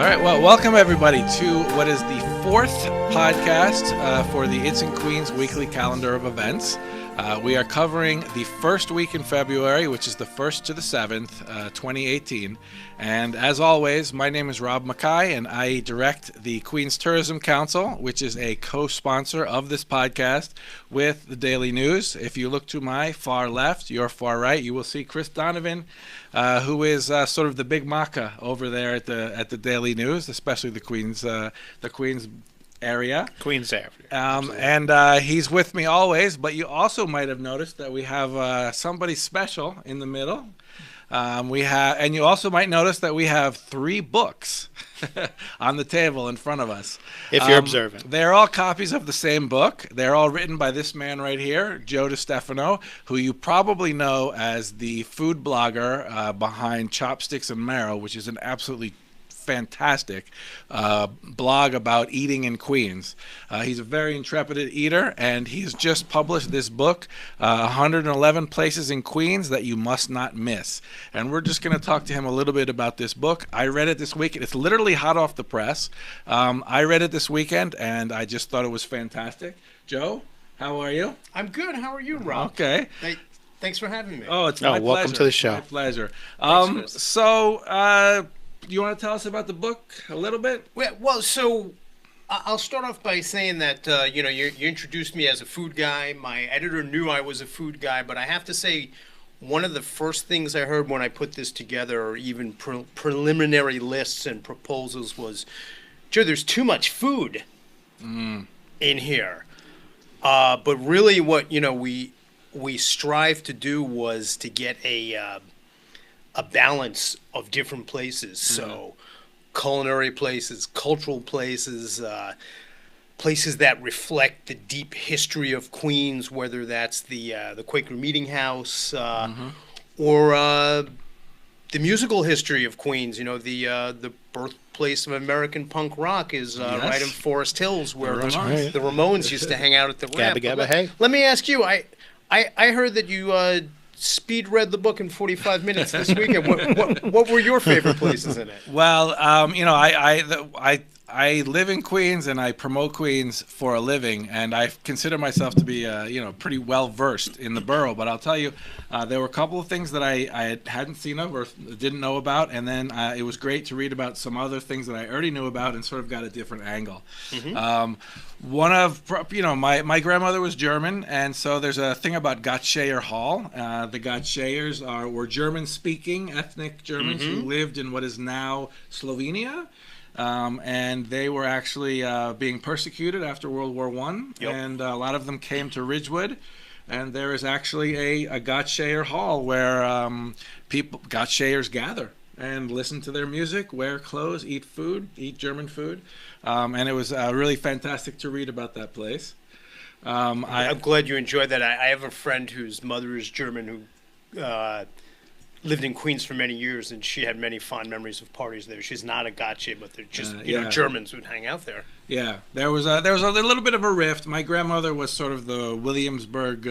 All right, well, welcome everybody to what is the fourth podcast for the It's in Queens weekly calendar of events. We are covering the first week in February, which is the 1st to the 7th, 2018. And as always, my name is Rob Mackay, and I direct the Queens Tourism Council, which is a co-sponsor of this podcast with the Daily News. If you look to my far left, your far right, you will see Chris Donovan, who is sort of the big maca over there at the Daily News, especially the Queens area. Queens area. And he's with me always, but you also might have noticed that we have somebody special in the middle. And you also might notice that we have 3 books on the table in front of us. If you're observant. They're all copies of the same book. They're all written by this man right here, Joe Distefano, who you probably know as the food blogger behind Chopsticks and Marrow, which is an absolutely fantastic blog about eating in Queens. He's a very intrepid eater, and he's just published this book, 111 Places in Queens That You Must Not Miss. And we're just going to talk to him a little bit about this book. I read it this week. It's literally hot off the press. I read it this weekend, and I just thought it was fantastic. Joe, how are you? I'm good. How are you, Rob? Okay. Thanks for having me. Oh, it's my pleasure. Welcome to the show. My pleasure. Thanks, So, you want to tell us about the book a little bit? Well, so I'll start off by saying that you introduced me as a food guy. My editor knew I was a food guy, but I have to say, one of the first things I heard when I put this together, or even preliminary lists and proposals, was, Joe, there's too much food in here. But really, what we strive to do was to get a balance of different places. So culinary places, cultural places, places that reflect the deep history of Queens, whether that's the Quaker Meeting House or the musical history of Queens. The birthplace of American punk rock is right in Forest Hills, where the Ramones used to hang out at the ramp. Gabba Gabba Hey. Let me ask you, I heard that you speed read the book in 45 minutes this weekend. What were your favorite places in it? Well, I live in Queens and I promote Queens for a living, and I consider myself to be pretty well versed in the borough. But I'll tell you, there were a couple of things that I hadn't seen of or didn't know about, and then it was great to read about some other things that I already knew about and sort of got a different angle. One of my grandmother was German, and so there's a thing about Gottscheyer Hall. The Gottscheyers were German-speaking ethnic Germans who lived in what is now Slovenia. And they were actually being persecuted after World War I, and a lot of them came to Ridgewood. And there is actually a Gottscheyer Hall where Gottscheyers gather and listen to their music, wear clothes, eat German food. And it was really fantastic to read about that place. I'm glad you enjoyed that. I have a friend whose mother is German who lived in Queens for many years, and she had many fond memories of parties there. She's not a gotcha, but they're just Germans would hang out there. Yeah, there was a little bit of a rift. My grandmother was sort of the Williamsburg,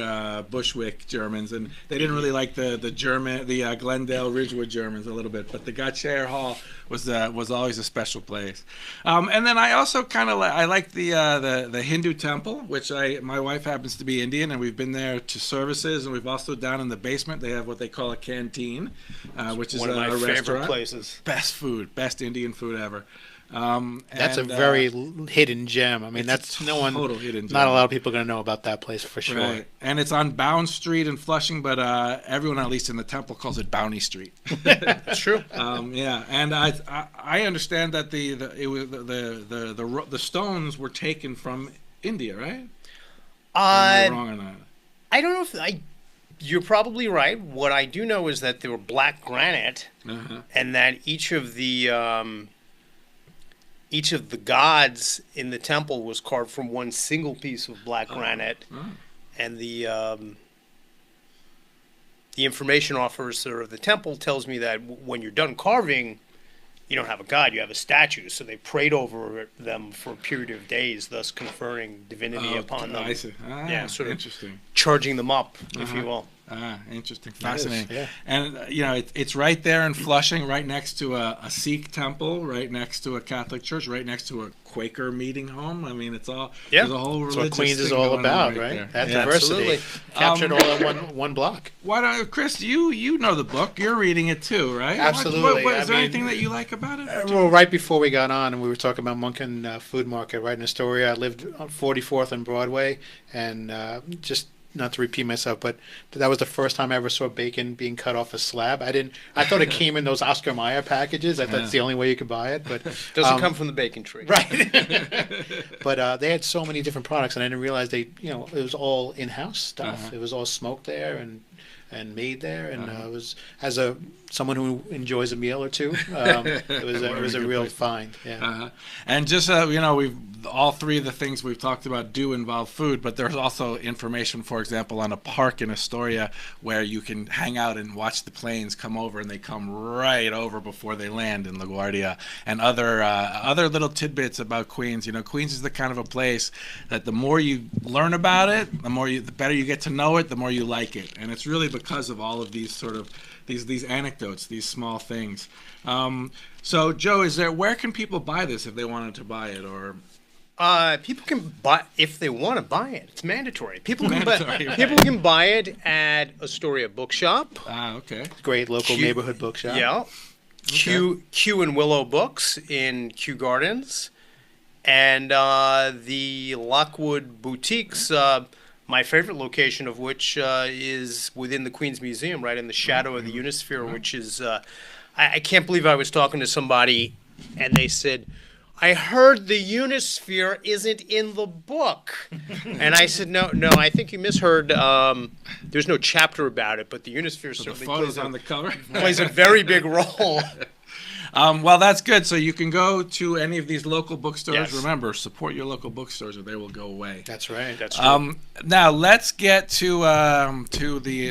Bushwick Germans, and they didn't really like the Glendale, Ridgewood Germans a little bit. But the Gottscheyer Hall was always a special place. And then I also kind of I like the Hindu temple, which my wife happens to be Indian, and we've been there to services, and we've also down in the basement they have what they call a canteen, which is one of my favorite restaurant. Places. Best food, best Indian food ever. That's a very hidden gem. I mean, that's total hidden gem. Not a lot of people are going to know about that place for sure. Right. And it's on Bound Street in Flushing, but everyone, at least in the temple, calls it Bounty Street. That's true. Yeah, and I understand that the stones were taken from India, right? Am I wrong on that? I don't know if you're probably right. What I do know is that they were black granite, and that each of the gods in the temple was carved from one single piece of black granite, and the information officer of the temple tells me that when you're done carving, you don't have a god, you have a statue. So they prayed over them for a period of days, thus conferring divinity upon them. I see. Sort of interesting. Charging them up, if you will. Interesting, fascinating. yeah. And it's right there in Flushing, right next to a Sikh temple, right next to a Catholic church, right next to a Quaker meeting home. I mean, it's all there's a whole That's religious what Queens is thing all going on about, right? right? There. That Yeah. diversity Absolutely. captured all in one block. Why don't Chris? You know the book. You're reading it too, right? Absolutely. Is there anything that you like about it? Well, right before we got on, and we were talking about Munkin Food Market right in Astoria. I lived on 44th and Broadway, and just not to repeat myself, but that was the first time I ever saw bacon being cut off a slab. I thought it came in those Oscar Mayer packages. I thought it's the only way you could buy it, but Doesn't come from the bacon tree. right. But they had so many different products, and I didn't realize it was all in-house stuff. It was all smoked there and made there, and it was someone who enjoys a meal or two. It was a real find. Yeah. And just we've all three of the things we've talked about do involve food, but there's also information, for example, on a park in Astoria where you can hang out and watch the planes come over, and they come right over before they land in LaGuardia, and other little tidbits about Queens. Queens is the kind of a place that the more you learn about it, the better you get to know it, the more you like it, and it's really because of all of these sort of these anecdotes, these small things. So, Joe, where can people buy this if they wanted to buy it, or? People can buy if they want to buy it. It's mandatory. People can Mandatory, people right. can buy it at Astoria Bookshop. Okay. Great local neighborhood bookshop. Yeah. Q and Willow Books in Kew Gardens, and the Lockwood Boutiques. My favorite location of which is within the Queens Museum, right in the shadow of the Unisphere, which is I can't believe I was talking to somebody and they said, I heard the Unisphere isn't in the book. And I said, no, I think you misheard. There's no chapter about it, but the Unisphere So the certainly photo's on the cover. plays a very big role. Well, that's good. So you can go to any of these local bookstores. Yes. Remember, support your local bookstores, or they will go away. That's right. That's true. Now let's get to the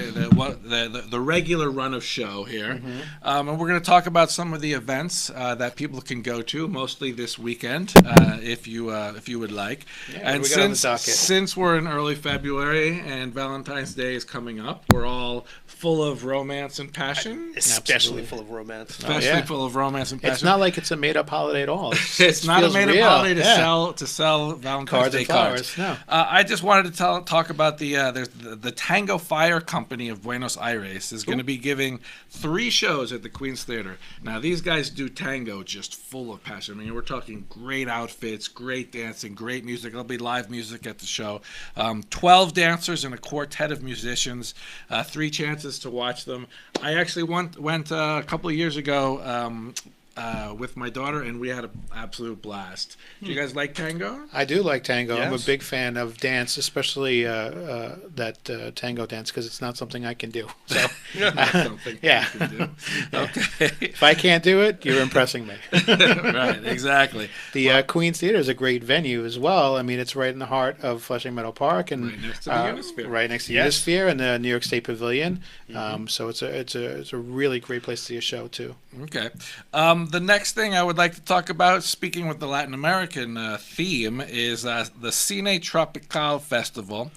regular run of show here, and we're going to talk about some of the events that people can go to, mostly this weekend, if you would like. Yeah, And we got on the docket. since we're in early February and Valentine's Day is coming up, we're all full of romance and passion. Especially Absolutely. full of romance. Especially yeah. full of romance and passion. It's not like it's a made-up holiday at all. It's not a feels made-up real. holiday to Yeah. sell Valentine's Cards Day and cards. flowers. No. I just wanted to talk about the Tango Fire Company of Buenos Aires is going to be giving 3 shows at the Queen's Theater. Now, these guys do tango just full of passion. I mean, we're talking great outfits, great dancing, great music. There'll be live music at the show. 12 dancers and a quartet of musicians. 3 chances to watch them. I actually went a couple of years ago with my daughter, and we had an absolute blast. Do you guys like tango? I do like tango. I'm a Yes. big fan of dance, especially that tango dance, because it's not something I can do. So That's something Yeah. you can do. Okay. if I can't do it, you're impressing me. Right, exactly. The Queen's Theater is a great venue as well. I mean, it's right in the heart of Flushing Meadow Park, and Right next to the Unisphere. right next to Yes. Unisphere and the New York State Pavilion. So it's a really great place to see a show too. Okay. The next thing I would like to talk about, speaking with the Latin American theme, is the Cine Tropical Festival,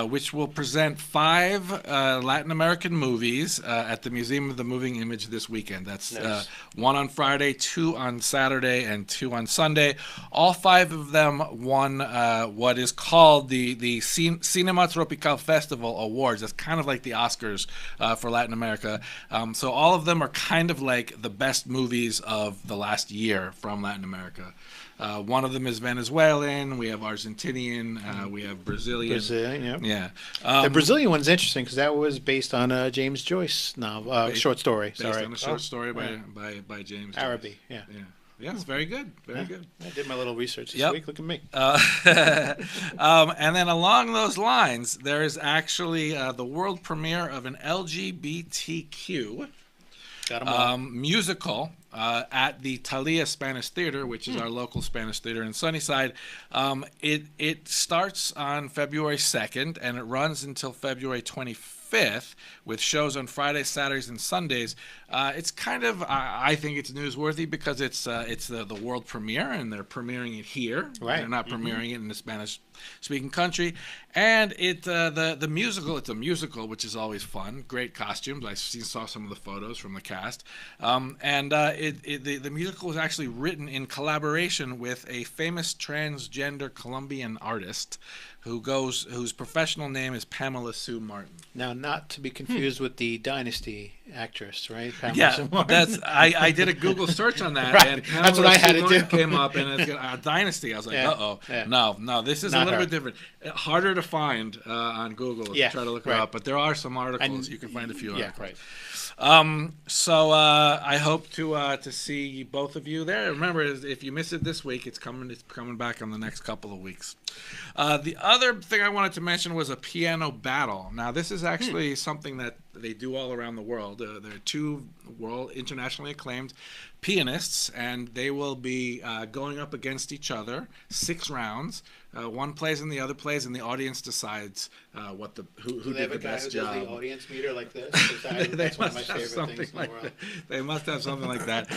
which will present 5 Latin American movies at the Museum of the Moving Image this weekend. That's Nice. 1 on Friday, 2 on Saturday, and 2 on Sunday. All 5 of them won what is called the Cinema Tropical Festival Awards. That's kind of like the Oscars for Latin America. So all of them are kind of like the best movies of the last year from Latin America. One of them is Venezuelan. We have Argentinian. We have Brazilian. Brazilian, yeah. Yeah. The Brazilian one's interesting because that was based on a James Joyce novel, short story. Based Sorry, on a short story by James Joyce. Araby. Yeah. Yeah. Yeah, it's very good. Very good. I did my little research this Yep. week. Look at me. And then along those lines, there is actually the world premiere of an LGBTQ Got 'em all. musical at the Thalia Spanish Theater, which is our local Spanish theater in Sunnyside. It starts on February 2nd and it runs until February 25th with shows on Fridays, Saturdays, and Sundays. It's kind of, I think it's newsworthy because it's the world premiere and they're premiering it here. Right. They're not premiering it in the Spanish-speaking country. And the musical, it's a musical, which is always fun. Great costumes. I saw some of the photos from the cast. The musical was actually written in collaboration with a famous transgender Colombian artist whose professional name is Pamela Sue Martin. Now, not to be confused with the Dynasty actress, right? Pamela Yeah, Sue Martin. I did a Google search on that, Right, and that's what I had to do. came up, and it's Dynasty. I was like, Yeah, yeah. no, this is a Not little her. bit different. Harder to find on Google if Yeah, you try to look her right. up, but there are some articles. And- You can find a few Yeah, articles. right. So I hope to see both of you there. Remember, if you miss it this week, it's coming back in the next couple of weeks. The other thing I wanted to mention was a piano battle. Now, this is actually something that they do all around the world. There are two internationally acclaimed pianists, and they will be going up against each other 6 rounds. One plays and the other plays, and the audience decides who Do they did have the a guy best who does job. the audience meter like this? 'Cause that's one of my must have favorite something things in the like world. that. They must have something like that.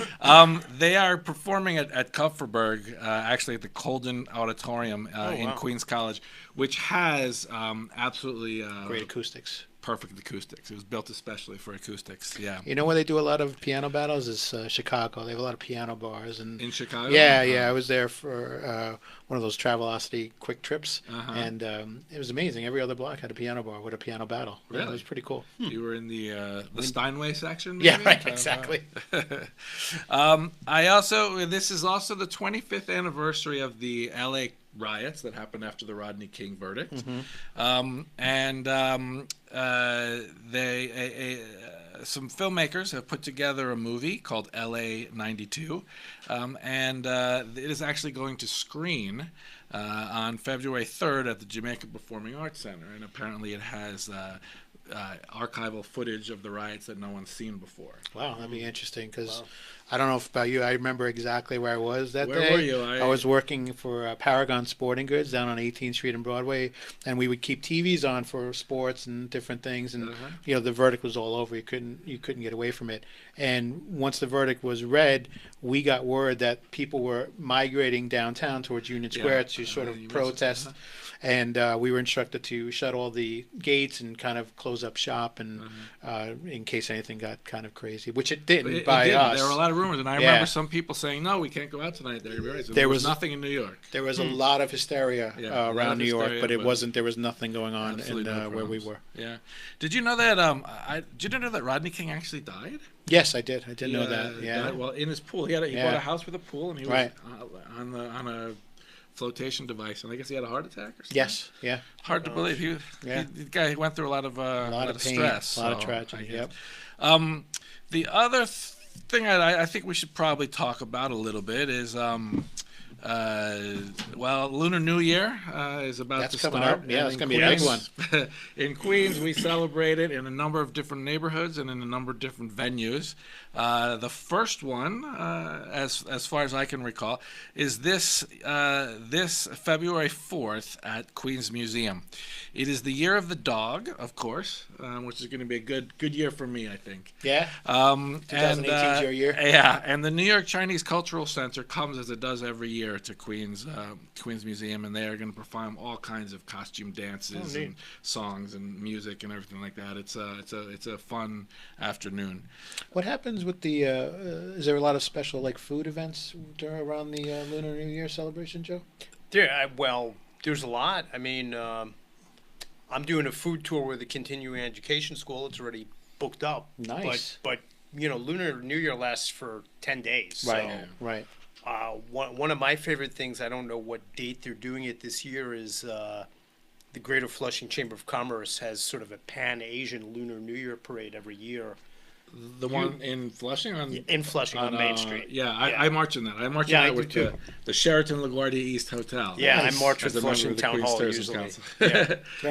They are performing at Kupferberg, actually at the Colden Auditorium in wow. Queens College, which has absolutely Great acoustics. perfect acoustics. It was built especially for acoustics. Yeah. You know where they do a lot of piano battles is Chicago. They have a lot of piano bars and In Chicago? yeah. I was there for one of those Travelocity quick trips, Uh-huh. and it was amazing. Every other block had a piano bar with a piano battle. Yeah, Really? it was pretty cool. You were in the Steinway section? Yeah, maybe? right, exactly. This is also the 25th anniversary of the LA riots that happened after the Rodney King verdict. Some filmmakers have put together a movie called LA 92, and it is actually going to screen on February 3rd at the Jamaica Performing Arts Center, and apparently it has archival footage of the riots that no one's seen before. Wow, that'd be interesting because I don't know if about you. I remember exactly where I was that Where day. were you? I was working for Paragon Sporting Goods down on 18th Street and Broadway, and we would keep TVs on for sports and different things. And you know, the verdict was all over. You couldn't get away from it. And once the verdict was read, we got word that people were migrating downtown towards Union Square to sort of you mentioned- protest. And we were instructed to shut all the gates and kind of close up shop, and in case anything got kind of crazy, which it didn't It by didn't. us. There were a lot of rumors, and I Yeah. remember some people saying, "No, we can't go out tonight." There was nothing in New York. There was a lot of hysteria Yeah, a lot around of New York, hysteria, but it but wasn't. There was nothing going on in Absolutely no where we problems. were. Yeah. Did you know that? Did you know that Rodney King actually died? Yes, I did. I did He, know that. Yeah. died, well, in his pool, he Yeah. bought a house with a pool, and he was Right. on a flotation device, and I guess he had a heart attack or something. Yes. Yeah. Hard to believe. Yeah. The guy went through a lot of Pain, stress, a lot of so tragedy. I guess. Yep. The other thing I think we should probably talk about a little bit is Lunar New Year is about That's to coming start. up. Yeah, and it's in gonna be a big Queens- In Queens, we celebrate it in a number of different neighborhoods and in a number of different venues. The first one, as far as I can recall, is this February 4th at Queens Museum. It is the year of the dog, of course, which is going to be a good year for me, I think. Yeah. 2018 is your year? Yeah, and the New York Chinese Cultural Center comes as it does every year to Queens Museum, and they are going to perform all kinds of costume dances neat. and songs and music and everything like that. It's a fun afternoon. What happens with the? Is there a lot of special like food events around the Lunar New Year celebration, Joe? Well, there's a lot. I mean, I'm doing a food tour with the continuing education school. It's already booked up. Nice. But Lunar New Year lasts for 10 days. Right. Right. One of my favorite things, I don't know what date they're doing it this year, is the Greater Flushing Chamber of Commerce has sort of a Pan-Asian Lunar New Year parade every year. The one in Flushing In Flushing on Main Street. Yeah, Yeah. I march in that. I march Yeah, in I that do with too. the Sheraton LaGuardia East Hotel. Yeah, Nice. I march As with a member Flushing of the Town Queens Hall Tourism usually. Council. Yeah. Yeah.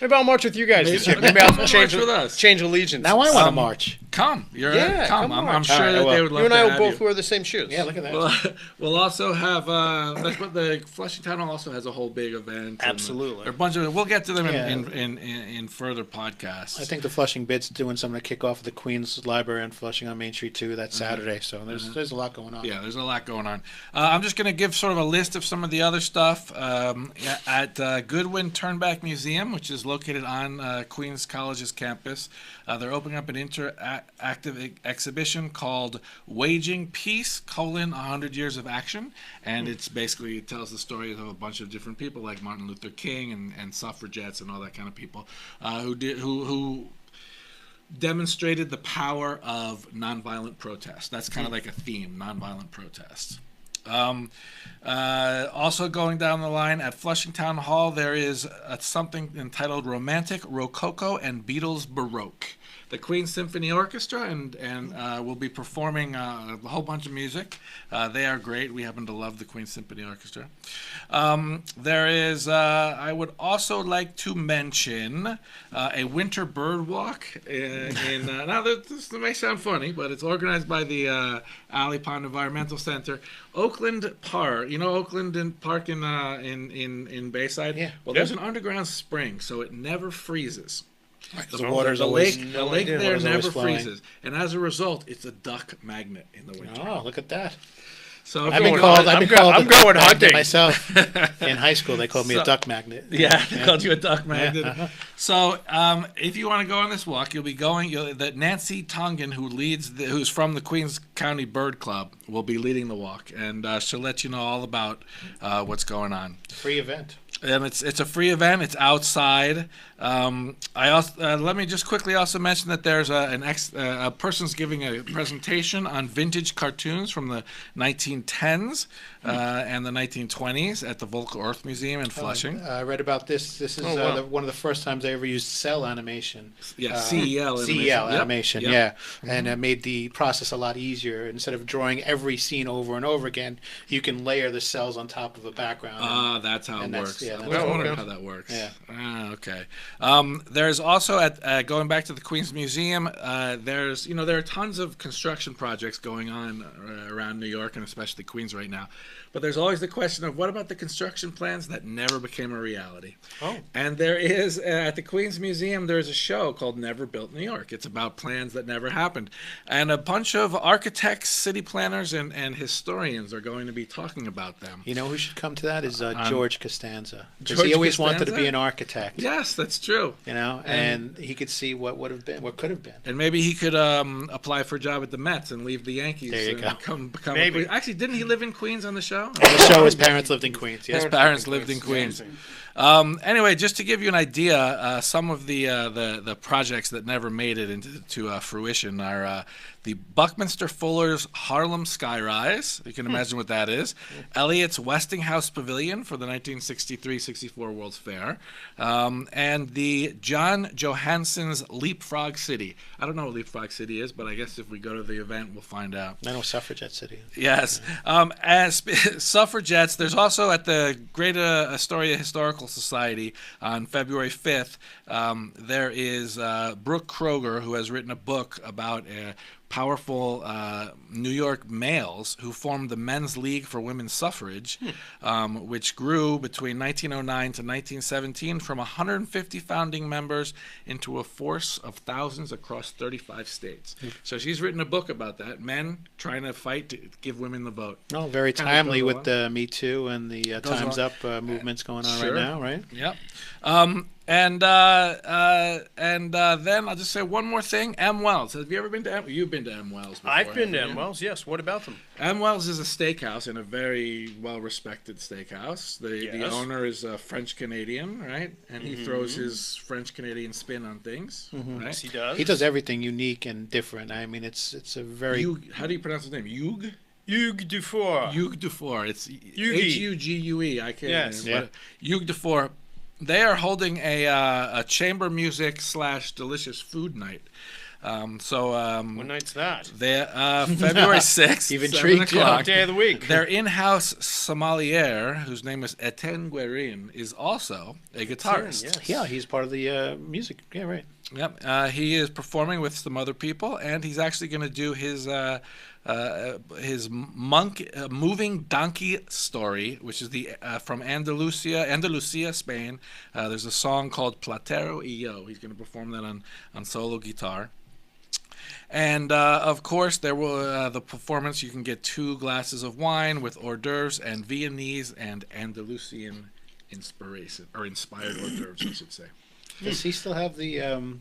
Maybe I'll march with you guys this year. Maybe I'll Come change march with us. change allegiance. Now I want to march. Come, Yeah, come. come I'm march. sure All right, that well, they would love You and to I will have both you. wear the same shoes. Yeah, look at that. We'll also have that's what the Flushing Town Hall also has a whole big event. and Absolutely. there are a bunch of. We'll get to them Yeah. in further podcasts. I think the Flushing Bid's doing something to kick off the Queens Library and Flushing on Main Street too that Saturday. So there's a lot going on. Yeah, there's a lot going on. I'm just going to give sort of a list of some of the other stuff at Goodwin Turnback Museum, which is located on Queens College's campus. They're opening up an interactive exhibition called "Waging Peace: 100 Years of Action," and it tells the story of a bunch of different people like Martin Luther King and suffragettes and all that kind of people who demonstrated the power of nonviolent protest. That's kind of like a theme, nonviolent protests. Also going down the line at Flushing Town Hall, there is something entitled Romantic, Rococo, and Beatles Baroque. The Queen Symphony Orchestra and will be performing a whole bunch of music. They are great. We happen to love the Queen Symphony Orchestra. There is, I would also like to mention a winter bird walk now this may sound funny, but it's organized by the Alley Pond Environmental Center. Oakland Park, Oakland Park in Bayside? Yeah. Well, there's an underground spring, so it never freezes. The water's The always lake there water's always never flowing. freezes, and as a result, it's a duck magnet in the winter. Oh, look at that! So if I've you been want- called. I've been called. I'm a going duck magnet hunting. myself. In high school, they called me a So- duck magnet. Yeah, they called you a duck magnet. Uh-huh. So, if you want to go on this walk, you'll be going. That Nancy Tongan, who's from the Queens County Bird Club, will be leading the walk, and she'll let you know all about what's going on. Free event. And it's a free event. It's outside. I also let me just quickly also mention that there's a person's giving a presentation on vintage cartoons from the 1910s and the 1920s at the Volker Earth Museum in Flushing. I read about this. This is wow. one of the first times I ever used cell animation. Yeah, CEL animation. CEL Yep, animation, yep. yeah. And it made the process a lot easier. Instead of drawing every scene over and over again, you can layer the cells on top of a background. Ah, that's how it and that's- works. yeah, I that's was how it wondering works. how that works. Yeah. Ah, okay. There's also at going back to the Queens Museum. There are tons of construction projects going on around New York and especially Queens right now. But there's always the question of what about the construction plans that never became a reality? Oh. And there is at the Queens Museum, there's a show called Never Built New York. It's about plans that never happened, and a bunch of architects, city planners, and historians are going to be talking about them. You know who should come to that is George Costanza. Because George he always wanted to Costanza? be an architect. Yes, that's true. And he could see what would have been, what could have been. And maybe he could apply for a job at the Mets and leave the Yankees. There you and go. become Maybe. a Queen. Actually, didn't he live in Queens on the show? On the show, his parents lived in Queens. Yes. His parents lived in Queens. Anyway, just to give you an idea, some of the projects that never made it into fruition are the Buckminster Fuller's Harlem Skyrise. You can imagine what that is. Eliot's Westinghouse Pavilion for the 1963-64 World's Fair. And the John Johansson's Leapfrog City. I don't know what Leapfrog City is, but I guess if we go to the event, we'll find out. I know Suffragette City. Yes. As suffragettes, there's also at the Great Astoria Historical Society on February 5th, there is Brooke Kroger, who has written a book about powerful New York males who formed the Men's League for Women's Suffrage, which grew between 1909 to 1917 from 150 founding members into a force of thousands across 35 states. So she's written a book about that, men trying to fight to give women the vote. Oh, very Kinda timely goes with the Me Too and the Goes Time's along. Up movements going on Sure. right now, right? Yep. And then I'll just say one more thing. m.wells. Have you ever been to You've been to m.wells before. I've been to haven't you? m.wells, yes. What about them? m.wells is a steakhouse and a very well-respected steakhouse. The Yes. owner is a French-Canadian, right? And he throws his French-Canadian spin on things, right? Yes, he does. He does everything unique and different. I mean, it's a very How do you pronounce his name? Hugues? Hugues Dufour. Hugues Dufour. It's Hugues. Hugue. I can't. Yes. Yeah. Hugues Dufour. They are holding a chamber music / delicious food night What night's that? February 6th, You've 7 intrigued you. o'clock. Day of the week. Their in-house sommelier, whose name is Etienne Guerin, is also a guitarist. Yes. Yeah, he's part of the music. Yeah, right. Yep. He is performing with some other people, and he's actually going to do his moving donkey story, which is from Andalusia, Spain. There's a song called Platero y Yo. He's going to perform that on solo guitar. And of course, there will the performance. You can get 2 glasses of wine with hors d'oeuvres and Viennese and Andalusian inspired hors d'oeuvres, I should say. Does he still have the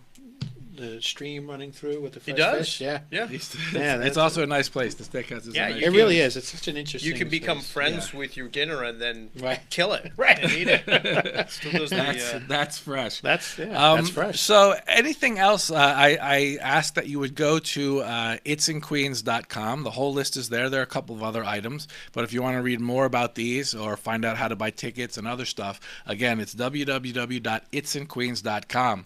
stream running through with the fresh does. fish? Yeah. Yeah. It's also a nice place. The steakhouse is Yeah, a nice It really is. It's such an interesting. You can become space. friends with your dinner and then Right. kill it. Right. And eat it. Still does That's fresh. That's that's fresh. So anything else, I asked that you would go to itsinqueens.com. The whole list is there. There are a couple of other items. But if you want to read more about these or find out how to buy tickets and other stuff, again, it's www.itsinqueens.com.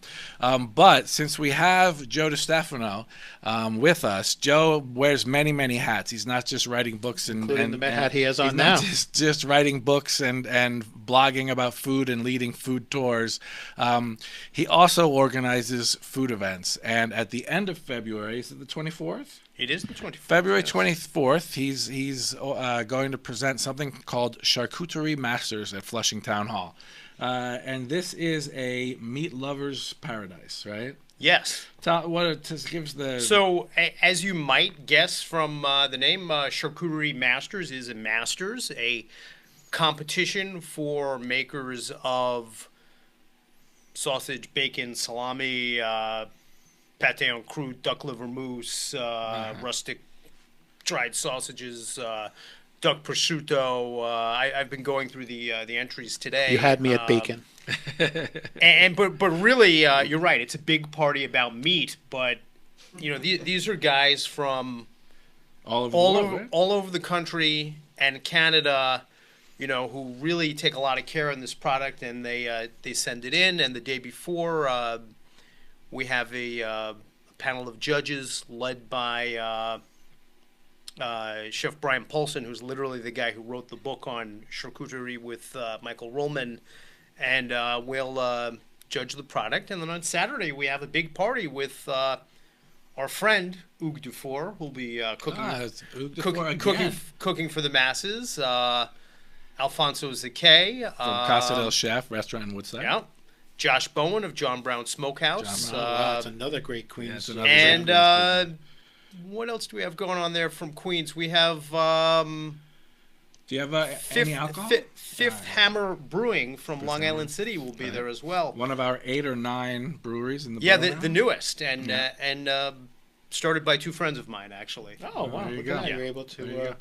But since we have Joe Distefano with us, Joe wears many, many hats. He's not just writing books Including the Met hat he has on he's now. not just writing books and blogging about food and leading food tours. He also organizes food events. And at the end of February, is it the 24th? It is the 24th. February yes. 24th, he's going to present something called Charcuterie Masters at Flushing Town Hall. And this is a meat lover's paradise, right? Yes. Just gives the... So, as you might guess from the name, Charcuterie Masters is a competition for makers of sausage, bacon, salami, pâté en croûte, duck liver mousse, rustic dried sausages, duck prosciutto. I've been going through the entries today. You had me at bacon. But really, you're right. It's a big party about meat. But these are guys from all over the country and Canada, who really take a lot of care in this product, and they send it in. And the day before, we have a panel of judges led by Chef Brian Paulson, who's literally the guy who wrote the book on charcuterie with Michael Ruhlman. And we'll judge the product. And then on Saturday, we have a big party with our friend, Hugues Dufour, who'll be cooking for the masses. Alfonso Zakay. From Casa del Chef, restaurant in Woodside. Yeah. Josh Bowen of John Brown Smokehouse. That's another great Queens. Yeah, and what else do we have going on there from Queens? We have... do you have any alcohol? Fifth Hammer Brewing from Long Island City will be there as well. One of our 8 or 9 breweries in the Yeah, borough now? the newest, and started by 2 friends of mine, actually. Oh, wow. There you Look go. at that. Yeah. You're able to...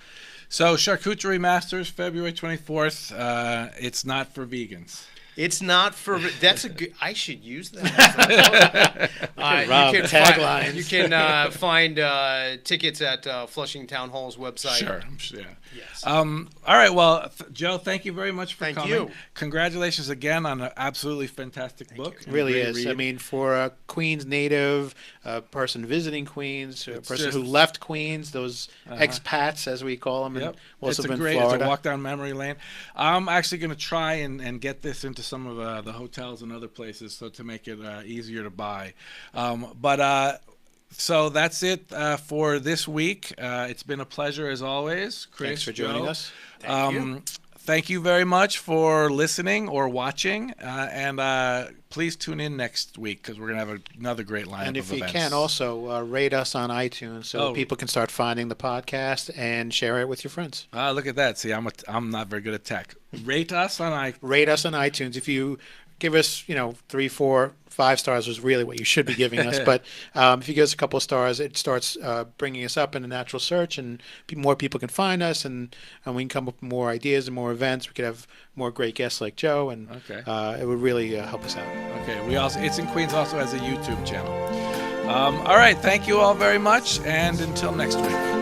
So Charcuterie Masters, February 24th. It's not for vegans. It's not for... That's a good... I should use that. Rob, taglines. You can find tickets at Flushing Town Hall's website. Sure. Yeah. Yes. All right. Well, Joe, thank you very much for Thank coming. you. Congratulations again on an absolutely fantastic book. you. And really great is. read. I mean, for a Queens native, a person visiting Queens, a It's person just- who left Queens, those expats, as we call them, Yep. and most It's of them in it's Florida. a walk down memory lane. I'm actually going to try and get this into some of the hotels and other places so to make it easier to buy. So that's it for this week. It's been a pleasure as always. Chris, Thanks for joining Joe. us. Thank you very much for listening or watching, and please tune in next week because we're going to have another great lineup And if of you events. can, also rate us on iTunes so people can start finding the podcast and share it with your friends. Look at that. See, I'm not very good at tech. Rate us on iTunes. Rate us on iTunes. If you give us, 3, 4, 5 stars is really what you should be giving us. But if you give us a couple of stars, it starts bringing us up in a natural search, and more people can find us, and we can come up with more ideas and more events. We could have more great guests like Joe, and it would really help us out. Okay. It's in Queens also has a YouTube channel. All right. Thank you all very much, and until next week.